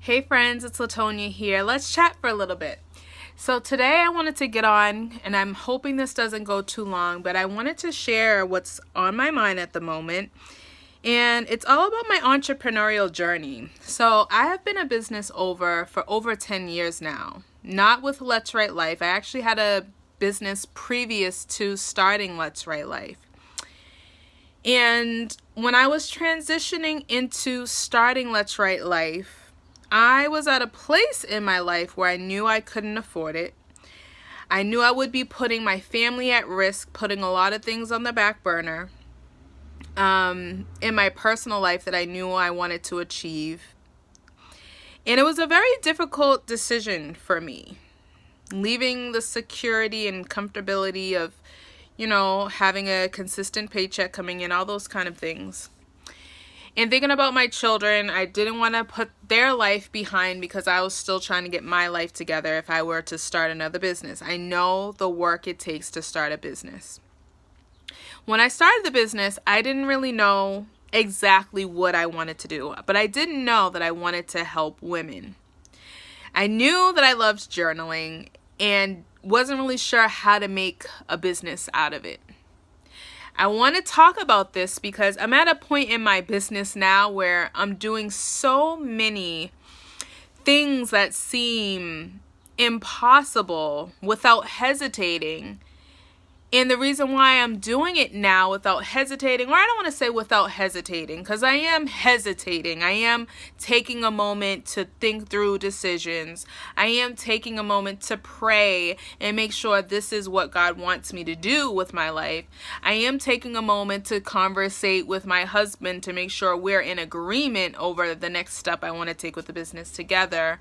Hey friends, it's Latonia here. Let's chat for a little bit. So today I wanted to get on, and I'm hoping this doesn't go too long, but I wanted to share what's on my mind at the moment. And it's all about my entrepreneurial journey. So I have been a business owner for over 10 years now. Not with Let's Write Life. I actually had a business previous to starting Let's Write Life. And when I was transitioning into starting Let's Write Life, I was at a place in my life where I knew I couldn't afford it. I knew I would be putting my family at risk, putting a lot of things on the back burner in my personal life that I knew I wanted to achieve. And it was a very difficult decision for me, leaving the security and comfortability of, having a consistent paycheck coming in, all those kind of things. And thinking about my children, I didn't want to put their life behind because I was still trying to get my life together if I were to start another business. I know the work it takes to start a business. When I started the business, I didn't really know exactly what I wanted to do, but I didn't know that I wanted to help women. I knew that I loved journaling and wasn't really sure how to make a business out of it. I want to talk about this because I'm at a point in my business now where I'm doing so many things that seem impossible without hesitating. And the reason why I'm doing it now without hesitating, or I don't want to say without hesitating, because I am hesitating. I am taking a moment to think through decisions. I am taking a moment to pray and make sure this is what God wants me to do with my life. I am taking a moment to conversate with my husband to make sure we're in agreement over the next step I want to take with the business together.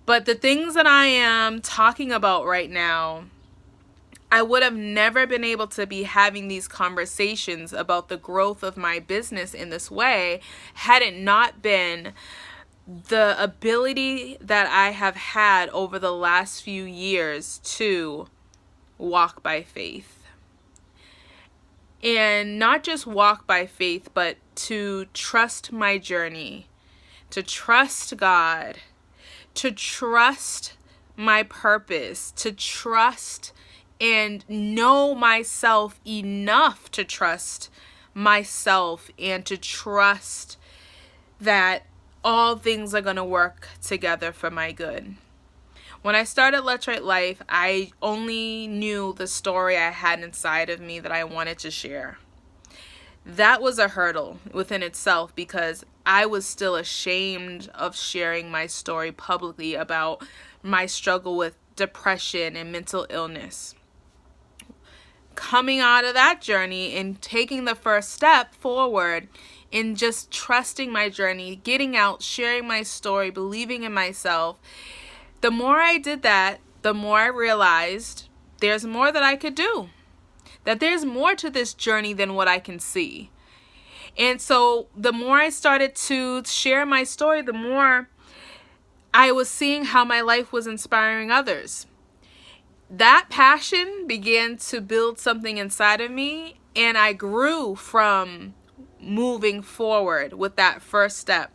But the things that I am talking about right now, I would have never been able to be having these conversations about the growth of my business in this way had it not been the ability that I have had over the last few years to walk by faith. And not just walk by faith, but to trust my journey, to trust God, to trust my purpose, to trust and know myself enough to trust myself and to trust that all things are going to work together for my good. When I started Let's Write Life, I only knew the story I had inside of me that I wanted to share. That was a hurdle within itself because I was still ashamed of sharing my story publicly about my struggle with depression and mental illness. Coming out of that journey and taking the first step forward in just trusting my journey, getting out, sharing my story, believing in myself. The more I did that, the more I realized there's more that I could do, that there's more to this journey than what I can see. And so the more I started to share my story, the more I was seeing how my life was inspiring others. That passion began to build something inside of me, and I grew from moving forward with that first step.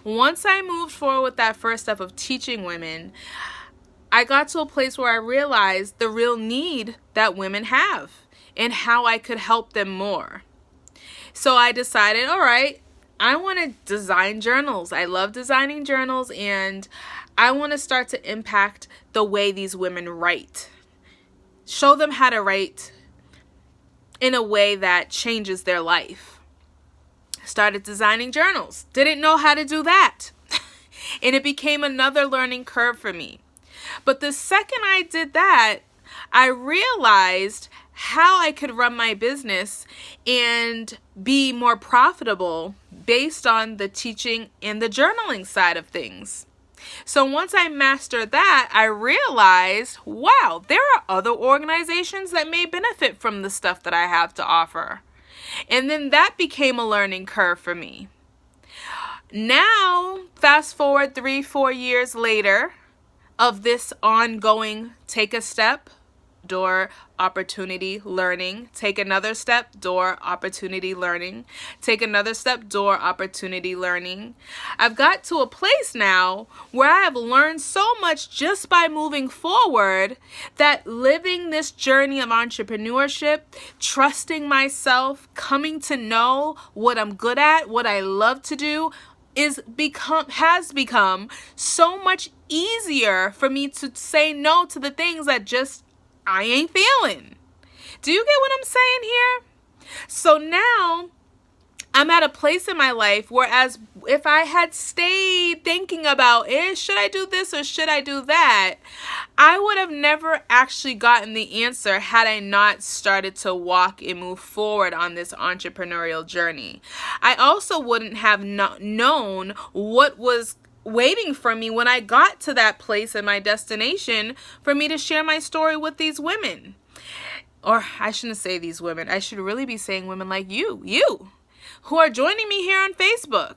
Once I moved forward with that first step of teaching women, I got to a place where I realized the real need that women have and how I could help them more. So I decided, all right, I want to design journals. I love designing journals, and I want to start to impact the way these women write. Show them how to write in a way that changes their life. Started designing journals. Didn't know how to do that. And it became another learning curve for me. But the second I did that, I realized how I could run my business and be more profitable based on the teaching and the journaling side of things. So once I mastered that, I realized, wow, there are other organizations that may benefit from the stuff that I have to offer. And then that became a learning curve for me. Now, fast forward 3-4 years later of this ongoing take a step, door, opportunity, learning. Take another step, door, opportunity, learning. Take another step, door, opportunity, learning. I've got to a place now where I have learned so much just by moving forward that living this journey of entrepreneurship, trusting myself, coming to know what I'm good at, what I love to do, has become so much easier for me to say no to the things that just I ain't feeling. Do you get what I'm saying here? So now I'm at a place in my life whereas if I had stayed thinking about, should I do this or should I do that? I would have never actually gotten the answer had I not started to walk and move forward on this entrepreneurial journey. I also wouldn't have known what was waiting for me when I got to that place in my destination for me to share my story with these women. Or I shouldn't say these women. I should really be saying women like you who are joining me here on Facebook.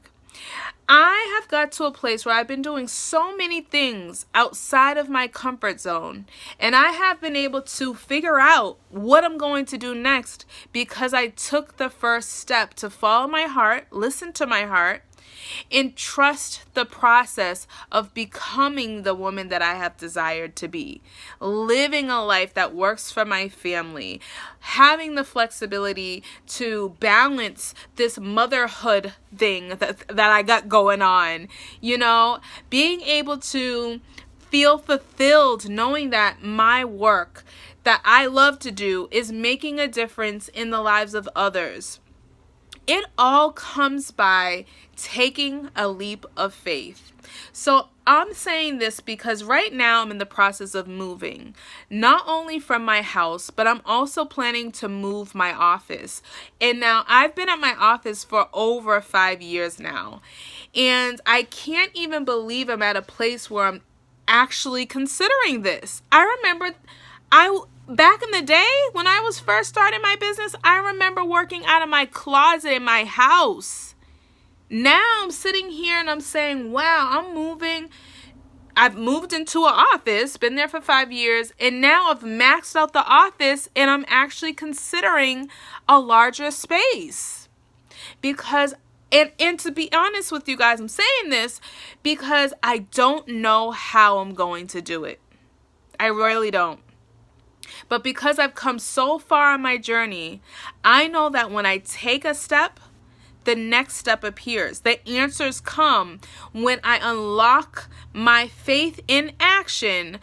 I have got to a place where I've been doing so many things outside of my comfort zone, and I have been able to figure out what I'm going to do next because I took the first step to follow my heart, listen to my heart, and trust the process of becoming the woman that I have desired to be, living a life that works for my family, having the flexibility to balance this motherhood thing that I got going on, being able to feel fulfilled knowing that my work that I love to do is making a difference in the lives of others. It all comes by taking a leap of faith. So I'm saying this because right now I'm in the process of moving, not only from my house, but I'm also planning to move my office. And now I've been at my office for over 5 years now. And I can't even believe I'm at a place where I'm actually considering this. I remember back in the day when I was first starting my business, I remember working out of my closet in my house. Now I'm sitting here and I'm saying, wow, I'm moving. I've moved into an office, been there for 5 years, and now I've maxed out the office and I'm actually considering a larger space. Because, and to be honest with you guys, I'm saying this because I don't know how I'm going to do it. I really don't. But because I've come so far on my journey, I know that when I take a step, the next step appears. The answers come when I unlock my faith in action.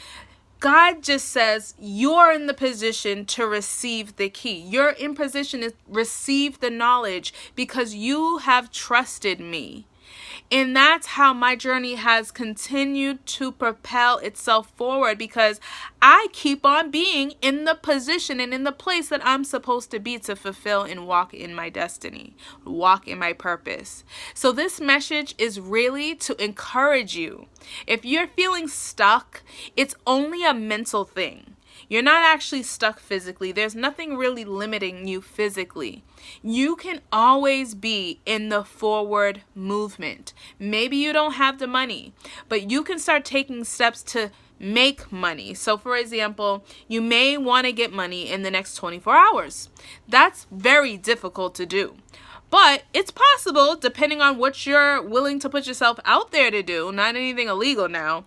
God just says, you're in the position to receive the key. You're in position to receive the knowledge because you have trusted me. And that's how my journey has continued to propel itself forward because I keep on being in the position and in the place that I'm supposed to be to fulfill and walk in my destiny, walk in my purpose. So this message is really to encourage you. If you're feeling stuck, it's only a mental thing. You're not actually stuck physically. There's nothing really limiting you physically. You can always be in the forward movement. Maybe you don't have the money, but you can start taking steps to make money. So for example, you may want to get money in the next 24 hours. That's very difficult to do. But it's possible depending on what you're willing to put yourself out there to do, not anything illegal now.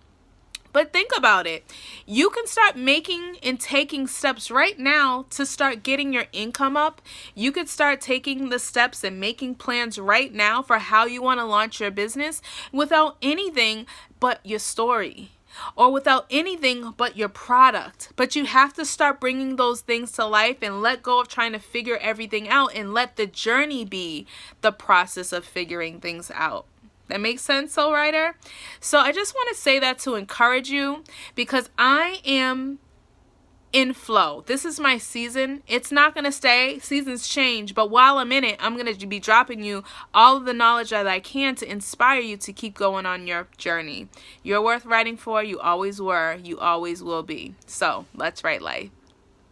But think about it. You can start making and taking steps right now to start getting your income up. You could start taking the steps and making plans right now for how you want to launch your business without anything but your story or without anything but your product. But you have to start bringing those things to life and let go of trying to figure everything out and let the journey be the process of figuring things out. That makes sense, Soul Writer? So I just want to say that to encourage you because I am in flow. This is my season. It's not going to stay. Seasons change. But while I'm in it, I'm going to be dropping you all of the knowledge that I can to inspire you to keep going on your journey. You're worth writing for. You always were. You always will be. So let's write life.